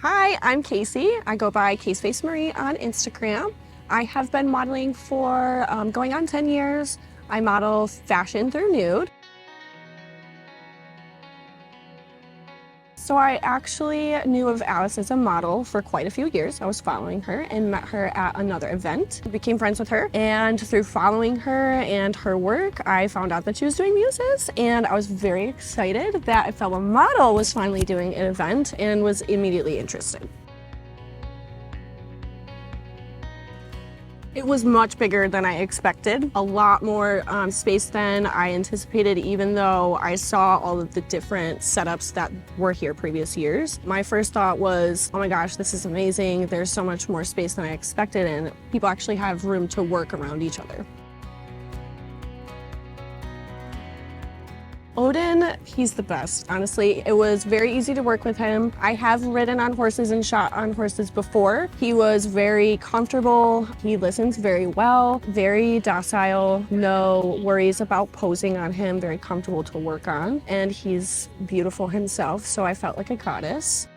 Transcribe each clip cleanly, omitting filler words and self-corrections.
Hi, I'm Casey. I go by 𝒂𝒄𝒏 on Instagram. I have been modeling for going on 10 years. I model fashion through nude. So I actually knew of Alice as a model for quite a few years. I was following her and met her at another event. Became friends with her, and through following her and her work, I found out that she was doing Muses, and I was very excited that a fellow model was finally doing an event and was immediately interested. It was much bigger than I expected, a lot more space than I anticipated, even though I saw all of the different setups that were here previous years. My first thought was, oh my gosh, this is amazing. There's so much more space than I expected, and people actually have room to work around each other. Odin, he's the best, honestly. It was very easy to work with him. I have ridden on horses and shot on horses before. He was very comfortable. He listens very well, very docile, no worries about posing on him, very comfortable to work on. And he's beautiful himself, so I felt like a goddess.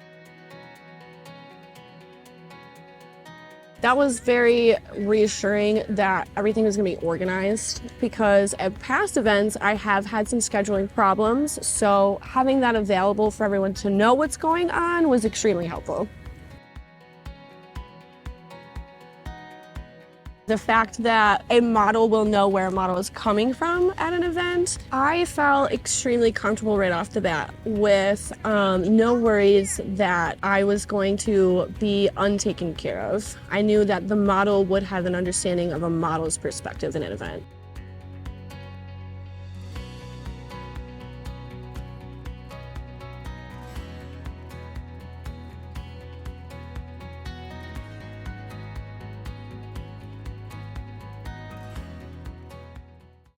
That was very reassuring that everything was going to be organized, because at past events I have had some scheduling problems, so having that available for everyone to know what's going on was extremely helpful. The fact that a model will know where a model is coming from at an event, I felt extremely comfortable right off the bat with no worries that I was going to be untaken care of. I knew that the model would have an understanding of a model's perspective in an event.